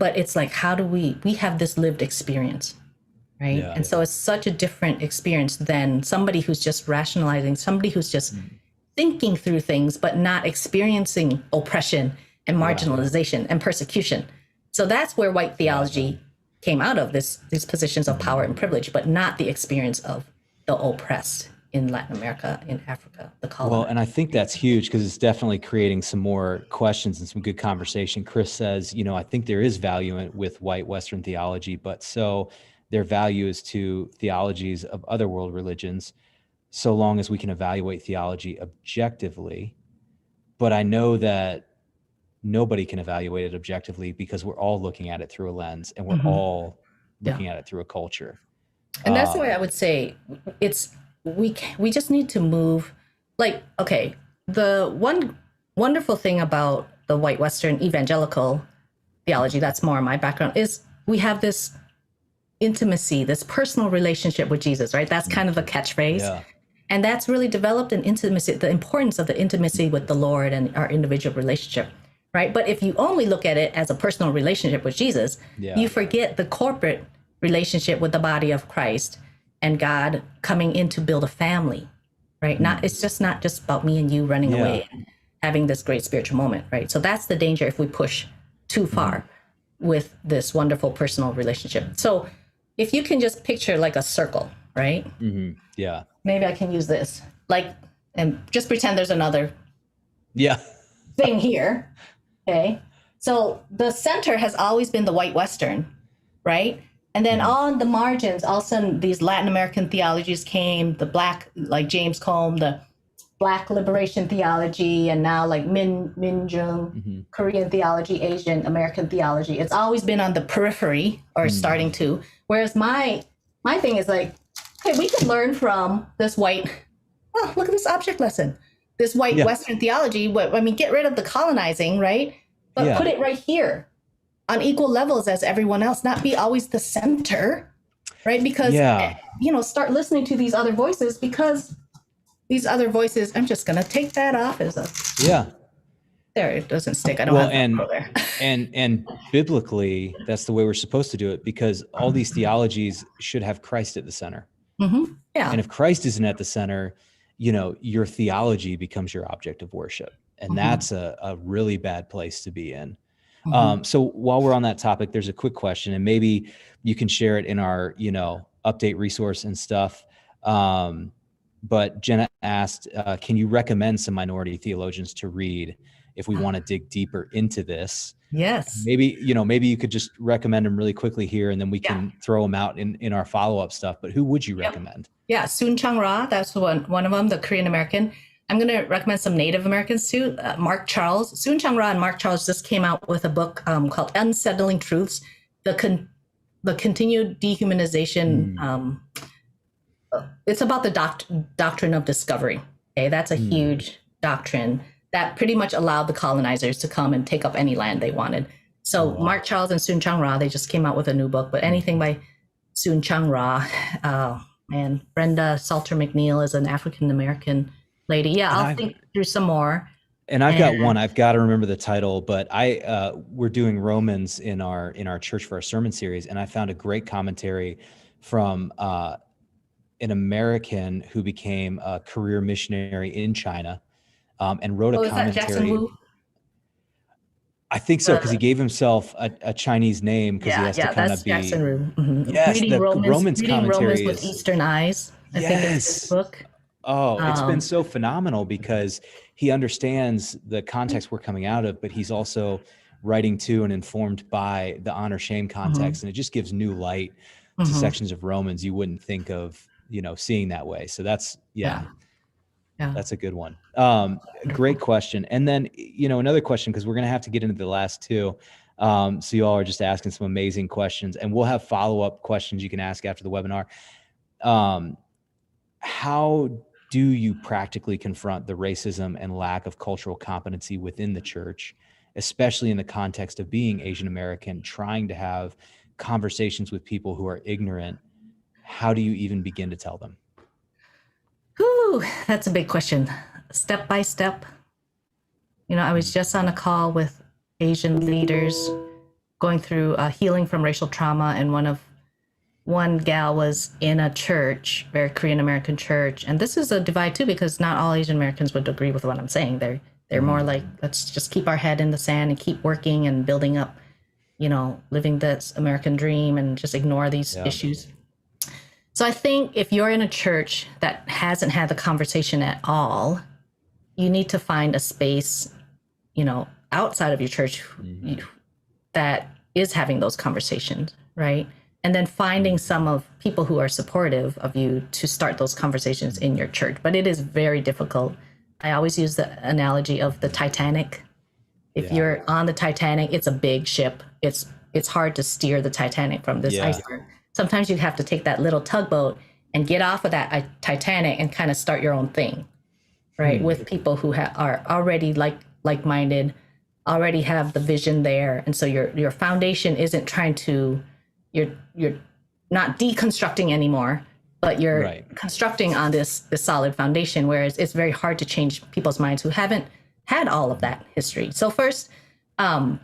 it's like, how do we have this lived experience, right? Yeah. And so it's such a different experience than somebody who's just rationalizing, somebody who's just thinking through things, but not experiencing oppression and marginalization and persecution. So that's where white theology came out of, these positions of power and privilege, but not the experience of the oppressed in Latin America, in Africa, the colonized. Well, and I think that's huge because it's definitely creating some more questions and some good conversation. Chris says, you know, I think there is value with white Western theology, but so their value is to theologies of other world religions, so long as we can evaluate theology objectively. But I know that nobody can evaluate it objectively because we're all looking at it through a lens, and we're all looking at it through a culture. And that's the way I would say it's, we just need to move, like, okay, the one wonderful thing about the white Western evangelical theology, that's more my background, is we have this intimacy, this personal relationship with Jesus, right? That's kind of the catchphrase. Yeah. And that's really developed an intimacy, the importance of the intimacy with the Lord and our individual relationship, right? But if you only look at it as a personal relationship with Jesus, you forget the corporate relationship with the body of Christ and God coming in to build a family, right? It's just not just about me and you running away and having this great spiritual moment, right? So that's the danger if we push too far with this wonderful personal relationship. So if you can just picture like a circle, right? Yeah. Maybe I can use this, like, and just pretend there's another thing here. Okay. So the center has always been the white Western, right? And then on the margins, all of a sudden these Latin American theologies came, the Black, like James Combe, the Black liberation theology, and now like Min Jung, Korean theology, Asian American theology. It's always been on the periphery or starting to. Whereas my thing is like, hey, we can learn from this white, oh, look at this object lesson. This white Western theology, I mean, get rid of the colonizing, right? But put it right here on equal levels as everyone else, not be always the center, right? Because, you know, start listening to these other voices, because these other voices, I'm just going to take that off as a, there, it doesn't stick. I don't have that there. and biblically, that's the way we're supposed to do it, because all these theologies should have Christ at the center. And if Christ isn't at the center, you know, your theology becomes your object of worship. And that's a really bad place to be in. So while we're on that topic, there's a quick question, and maybe you can share it in our, you know, update resource and stuff. But Jenna asked, can you recommend some minority theologians to read if we want to dig deeper into this? Yes. Maybe, you know, maybe you could just recommend them really quickly here, and then we can throw them out in our follow-up stuff. But who would you recommend? Yeah, Soon Chang Ra, that's one of them, the Korean American. I'm going to recommend some Native Americans too. Mark Charles, Soon Chang Ra and Mark Charles just came out with a book called Unsettling Truths, the continued dehumanization. It's about the doctrine of discovery. Okay, that's a huge doctrine that pretty much allowed the colonizers to come and take up any land they wanted. So Mark Charles and Soon Chang Ra, they just came out with a new book, but anything by Soon Chang Ra, and Brenda Salter McNeil is an African-American lady. Yeah, I'll think through some more. And I've got one, I've got to remember the title, but we're doing Romans in our church for our sermon series. And I found a great commentary from an American who became a career missionary in China, and wrote a commentary. Is that Jackson Wu? I think so, because he gave himself a Chinese name, because he has to kind of be. Jackson Wu. Yes, reading the Romans commentary Romans with Eastern eyes. I think it's his book. Oh, it's been so phenomenal, because he understands the context we're coming out of, but he's also writing to and informed by the honor shame context, and it just gives new light to sections of Romans you wouldn't think of, seeing that way. So that's, Yeah. that's a good one. Great question. And then, another question, because we're going to have to get into the last two. So you all are just asking some amazing questions, and we'll have follow-up questions you can ask after the webinar. How do you practically confront the racism and lack of cultural competency within the church, especially in the context of being Asian American, trying to have conversations with people who are ignorant? How do you even begin to tell them? Whew, that's a big question. Step by step. I was just on a call with Asian leaders going through healing from racial trauma, and one gal was in a church, very Korean American church, and this is a divide too, because not all Asian Americans would agree with what I'm saying. They're more like, let's just keep our head in the sand and keep working and building up, living this American dream and just ignore these issues. So I think if you're in a church that hasn't had the conversation at all, you need to find a space, outside of your church that is having those conversations, right? And then finding some of people who are supportive of you to start those conversations in your church. But it is very difficult. I always use the analogy of the Titanic. If you're on the Titanic, it's a big ship. It's hard to steer the Titanic from this iceberg. Sometimes you have to take that little tugboat and get off of that Titanic and kind of start your own thing, right? With people who are already like-minded, already have the vision there. And so your foundation isn't trying to, you're not deconstructing anymore, but you're constructing on this solid foundation, whereas it's very hard to change people's minds who haven't had all of that history. So first, maybe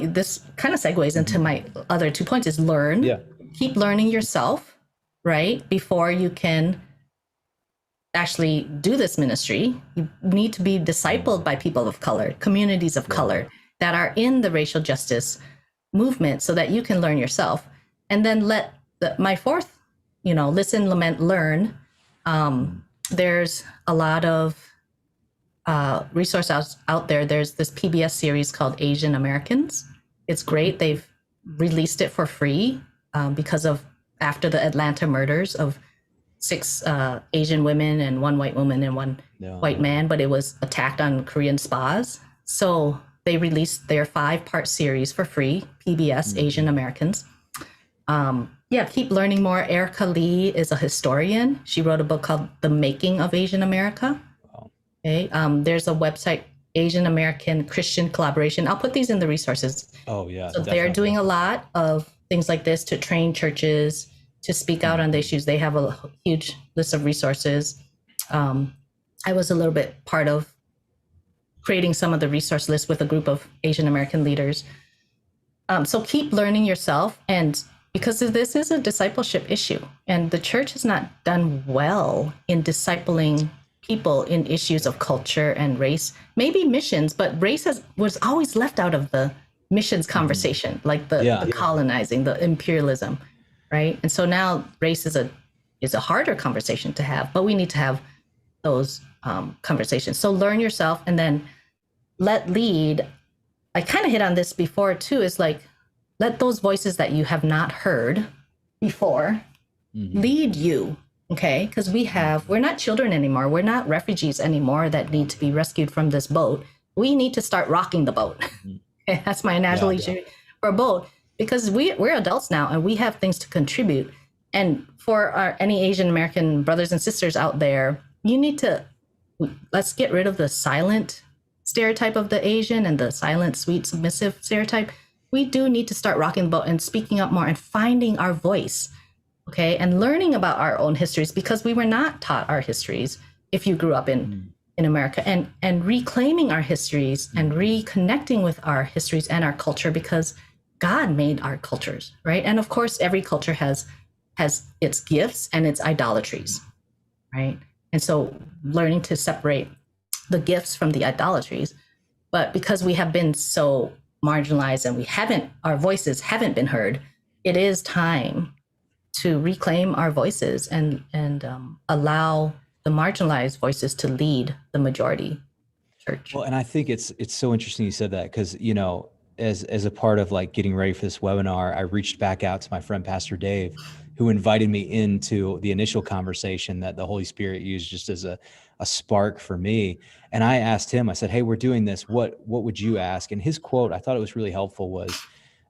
this kind of segues into my other 2 points is learn. Keep learning yourself, right? Before you can actually do this ministry, you need to be discipled by people of color, communities of color that are in the racial justice movement, so that you can learn yourself. And then my fourth, listen, lament, learn. There's a lot of resources out there. There's this PBS series called Asian Americans. It's great. They've released it for free because of after the Atlanta murders of 6 Asian women and 1 white woman and 1 white man, but it was attacked on Korean spas. So they released their 5-part series for free, PBS Asian Americans. Keep learning more. Erica Lee is a historian. She wrote a book called The Making of Asian America. Okay. There's a website, Asian American Christian Collaboration. I'll put these in the resources. Oh, yeah. So they're doing a lot of things like this to train churches to speak out on the issues. They have a huge list of resources. I was a little bit part of creating some of the resource lists with a group of Asian American leaders. So keep learning yourself, and because this is a discipleship issue, and the church has not done well in discipling people in issues of culture and race, maybe missions, but race was always left out of the missions conversation, like the colonizing, the imperialism, right? And so now race is a harder conversation to have, but we need to have those conversations. So learn yourself, and then let lead. I kind of hit on this before too, is like, let those voices that you have not heard before lead you. Okay, because we're not children anymore. We're not refugees anymore that need to be rescued from this boat. We need to start rocking the boat. That's my analogy for a boat, because we're adults now and we have things to contribute. And for any Asian American brothers and sisters out there, let's get rid of the silent stereotype of the Asian and the silent, sweet, submissive stereotype. We do need to start rocking the boat and speaking up more and finding our voice. Okay, and learning about our own histories, because we were not taught our histories if you grew up in America, and reclaiming our histories and reconnecting with our histories and our culture, because God made our cultures, right? And of course, every culture has its gifts and its idolatries, right? And so learning to separate the gifts from the idolatries. But because we have been so marginalized and our voices haven't been heard, it is time to reclaim our voices and allow the marginalized voices to lead the majority church. Well, and I think it's so interesting you said that, because as a part of like getting ready for this webinar, I reached back out to my friend, Pastor Dave, who invited me into the initial conversation that the Holy Spirit used just as a spark for me. And I asked him, I said, hey, we're doing this. What would you ask? And his quote, I thought it was really helpful, was,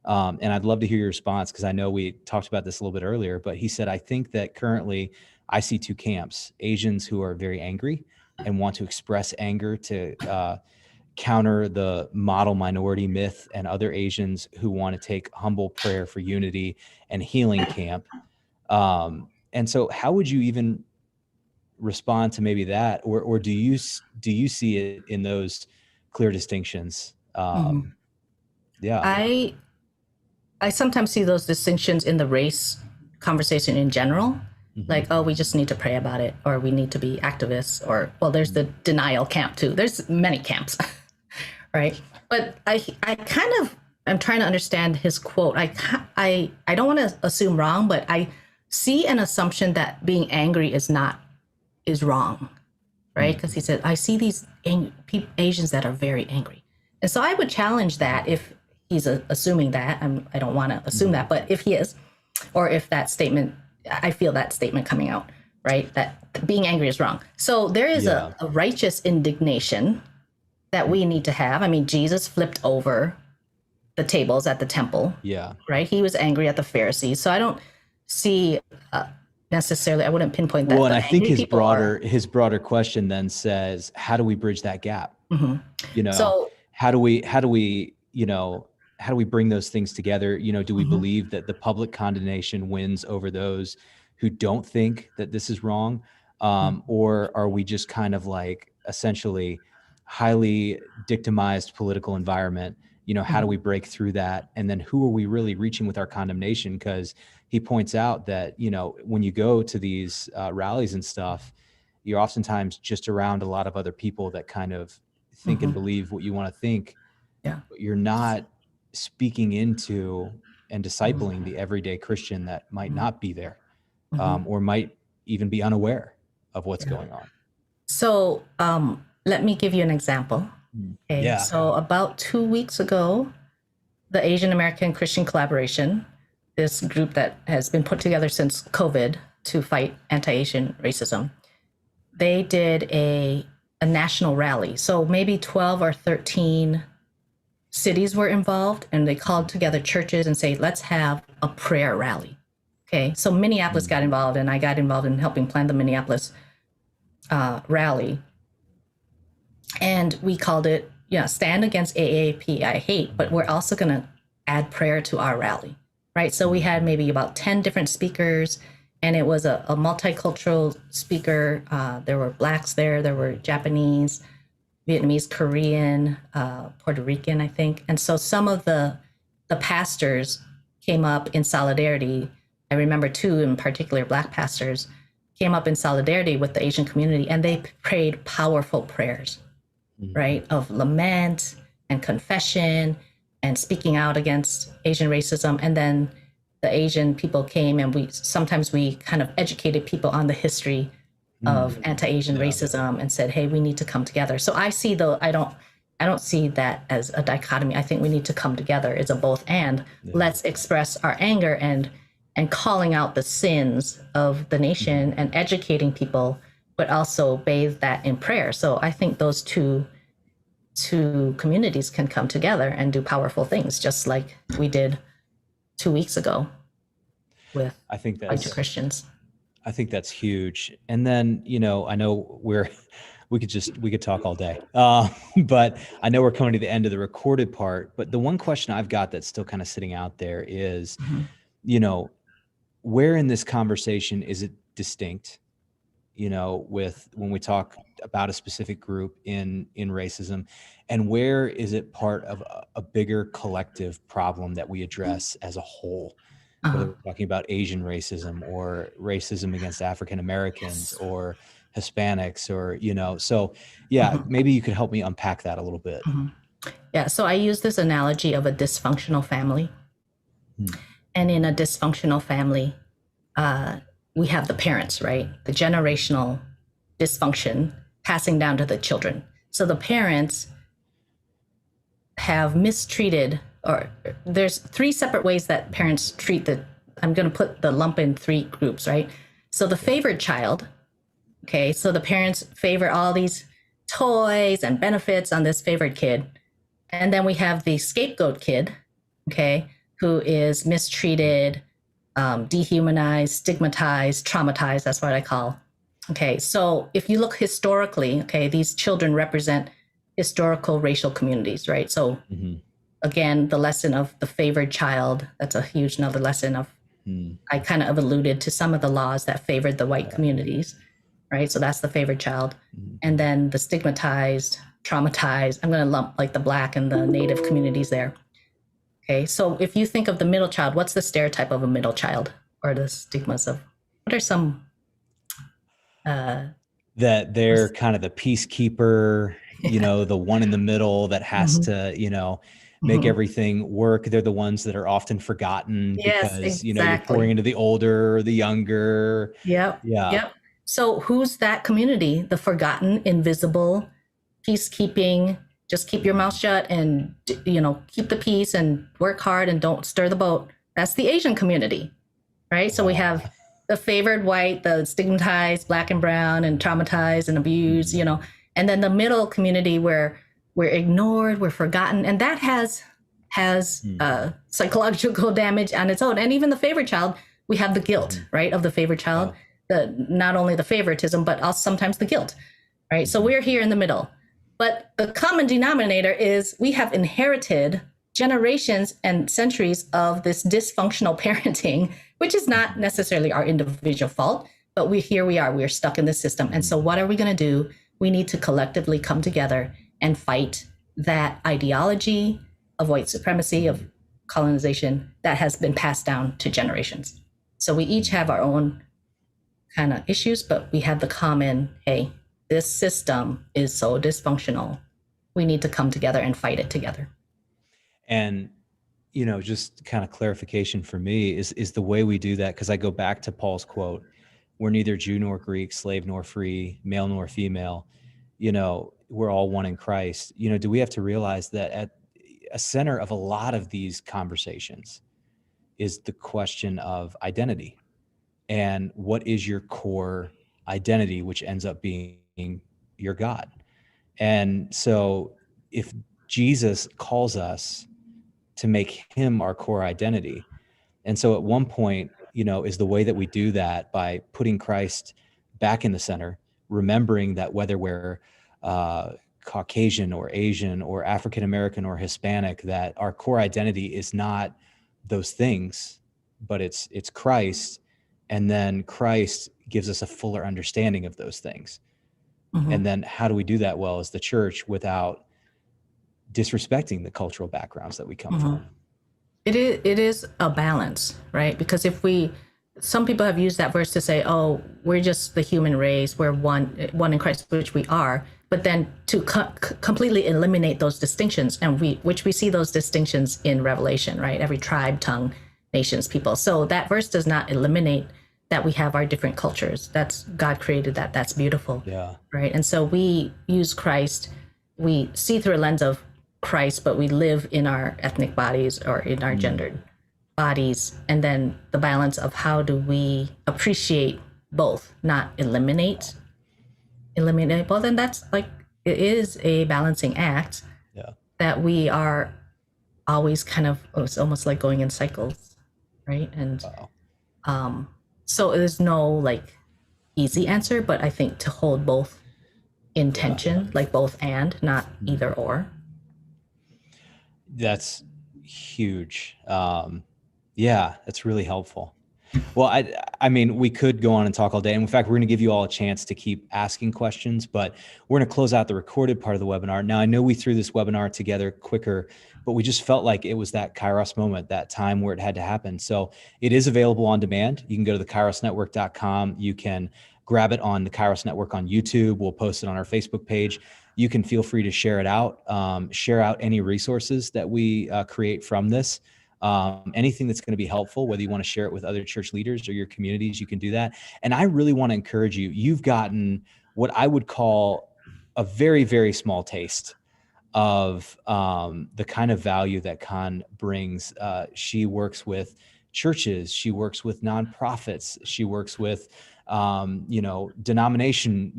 and I'd love to hear your response, because I know we talked about this a little bit earlier, but he said, I think that currently I see two camps: Asians who are very angry and want to express anger to counter the model minority myth, and other Asians who want to take humble prayer for unity and healing camp. And so how would you even respond to maybe that, or do you see it in those clear distinctions? Yeah. I sometimes see those distinctions in the race conversation in general. Like, oh, we just need to pray about it, or we need to be activists, or, well, there's the denial camp too. There's many camps, right? But I kind of, I'm trying to understand his quote. I don't want to assume wrong, but I see an assumption that being angry is wrong, right? Because he said, I see these Asians that are very angry. And so I would challenge that if he's assuming that. I don't want to assume that, but if he is, or if that statement, I feel that statement coming out, right? That being angry is wrong. So there is a righteous indignation that we need to have. I mean, Jesus flipped over the tables at the temple, right? He was angry at the Pharisees. So I don't see necessarily, I wouldn't pinpoint that. Well, and I think his broader question then says, how do we bridge that gap? You know, so how do we, you know, how do we bring those things together? You know, do we believe that the public condemnation wins over those who don't think that this is wrong? Or are we just kind of like essentially highly dictamized political environment? You know, how do we break through that? And then who are we really reaching with our condemnation? Because he points out that, you know, when you go to these rallies and stuff, you're oftentimes just around a lot of other people that kind of think and believe what you want to think. But you're not speaking into and discipling the everyday Christian that might not be there, or might even be unaware of what's going on. So let me give you an example. Okay. So about 2 weeks ago, the Asian American Christian Collaboration, this group that has been put together since COVID to fight anti-Asian racism, they did a national rally. So maybe 12 or 13 cities were involved, and they called together churches and say, let's have a prayer rally. Okay, so Minneapolis got involved, and I got involved in helping plan the Minneapolis rally. And we called it, Stand Against AAP I Hate, but we're also going to add prayer to our rally, right? So we had maybe about 10 different speakers, and it was a multicultural speaker. There were Blacks there were Japanese, Vietnamese, Korean, Puerto Rican, I think. And so some of the pastors came up in solidarity. I remember two in particular, Black pastors, came up in solidarity with the Asian community, and they prayed powerful prayers, right, of lament and confession and speaking out against Asian racism. And then the Asian people came, and sometimes we kind of educated people on the history of anti-Asian racism and said, hey, we need to come together. So I see I don't see that as a dichotomy. I think we need to come together. It's a both and. Let's express our anger and calling out the sins of the nation and educating people, but also bathe that in prayer. So I think those two communities can come together and do powerful things, just like we did 2 weeks ago with white Christians. I think that's huge. And then, you know, I know we could talk all day, but I know we're coming to the end of the recorded part. But the one question I've got that's still kind of sitting out there is, you know, where in this conversation is it distinct, you know, with when we talk about a specific group in racism, and where is it part of a bigger collective problem that we address as a whole? Whether we're talking about Asian racism or racism against African Americans or Hispanics, or, you know, so maybe you could help me unpack that a little bit. Yeah, so I use this analogy of a dysfunctional family. And in a dysfunctional family, we have the parents, right? The generational dysfunction passing down to the children. So the parents have mistreated or there's three separate ways that parents treat I'm going to put the lump in three groups, right? So the favored child, okay, so the parents favor all these toys and benefits on this favored kid. And then we have the scapegoat kid, okay, who is mistreated, dehumanized, stigmatized, traumatized. That's what I call. Okay, so if you look historically, okay, these children represent historical racial communities, right? So again, the lesson of the favored child, that's a huge another lesson of, I kind of alluded to some of the laws that favored the white communities, right? So that's the favored child. And then the stigmatized, traumatized, I'm going to lump like the Black and the Native communities there. Okay, so if you think of the middle child, what's the stereotype of a middle child, or the stigmas of, what are some? That they're kind of the peacekeeper, the one in the middle that has to, make everything work. They're the ones that are often forgotten because, you're pouring into the older or the younger. Yep. Yeah. Yep. So who's that community? The forgotten, invisible, peacekeeping, just keep your mouth shut and, keep the peace and work hard and don't stir the boat. That's the Asian community, right? So we have the favored white, the stigmatized Black and brown and traumatized and abused, and then the middle community where we're ignored, we're forgotten. And that has psychological damage on its own. And even the favored child, we have the guilt, right, of the favored child, not only the favoritism, but also sometimes the guilt, right? So we're here in the middle. But the common denominator is we have inherited generations and centuries of this dysfunctional parenting, which is not necessarily our individual fault, but we're stuck in this system. And so what are we going to do? We need to collectively come together and fight that ideology of white supremacy, of colonization that has been passed down to generations. So we each have our own kind of issues, but we have the common, hey, this system is so dysfunctional. We need to come together and fight it together. And, just kind of clarification for me is the way we do that. Cause I go back to Paul's quote, we're neither Jew nor Greek, slave nor free, male nor female, we're all one in Christ. Do we have to realize that at a center of a lot of these conversations is the question of identity and what is your core identity, which ends up being your God. And so if Jesus calls us to make him our core identity, and so at one point, is the way that we do that by putting Christ back in the center, remembering that whether we're Caucasian or Asian or African-American or Hispanic, that our core identity is not those things, but it's Christ. And then Christ gives us a fuller understanding of those things. And then how do we do that well as the church without disrespecting the cultural backgrounds that we come from? It is a balance, right? Because some people have used that verse to say, oh, we're just the human race, we're one in Christ, which we are. But then to completely eliminate those distinctions, and which we see those distinctions in Revelation, right? Every tribe, tongue, nations, people. So that verse does not eliminate that we have our different cultures. That's God created that. That's beautiful. Yeah. Right. And so we use Christ. We see through a lens of Christ, but we live in our ethnic bodies or in our gendered bodies. And then the balance of how do we appreciate both, not eliminate both. And that's it is a balancing act that we are always it's almost like going in cycles. Right. And so there's no easy answer, but I think to hold both in tension, both and, not either or. That's huge. That's really helpful. Well, I mean, we could go on and talk all day. And in fact, we're going to give you all a chance to keep asking questions, but we're going to close out the recorded part of the webinar. Now, I know we threw this webinar together quicker, but we just felt like it was that Kairos moment, that time where it had to happen. So it is available on demand. You can go to theKairosNetwork.com. You can grab it on the Kairos Network on YouTube. We'll post it on our Facebook page. You can feel free to share it out, share out any resources that we create from this. Anything that's going to be helpful, whether you want to share it with other church leaders or your communities, you can do that. And I really want to encourage you. You've gotten what I would call a very, very small taste of the kind of value that Khanh brings. She works with churches, she works with nonprofits, she works with denomination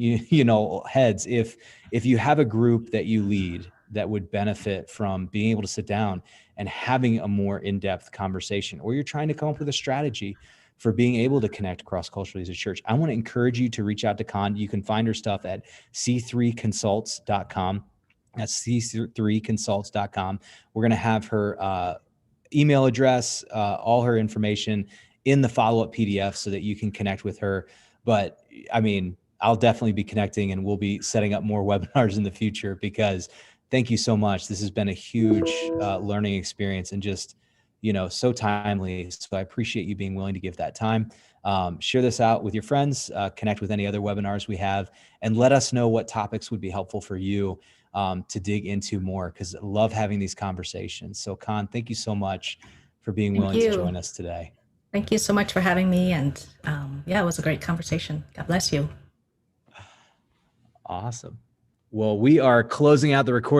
heads. If you have a group that you lead that would benefit from being able to sit down and having a more in-depth conversation, or you're trying to come up with a strategy for being able to connect cross-culturally as a church, I want to encourage you to reach out to Khanh. You can find her stuff at c3consults.com. That's c3consults.com. We're going to have her email address, all her information in the follow-up PDF so that you can connect with her. But I mean, I'll definitely be connecting, and we'll be setting up more webinars in the future, because thank you so much. This has been a huge learning experience, and just, so timely. So I appreciate you being willing to give that time. Share this out with your friends, connect with any other webinars we have, and let us know what topics would be helpful for you to dig into more, because I love having these conversations. So Khanh, thank you so much for being willing to join us today. Thank you so much for having me. And it was a great conversation. God bless you. Awesome. Well, we are closing out the recorded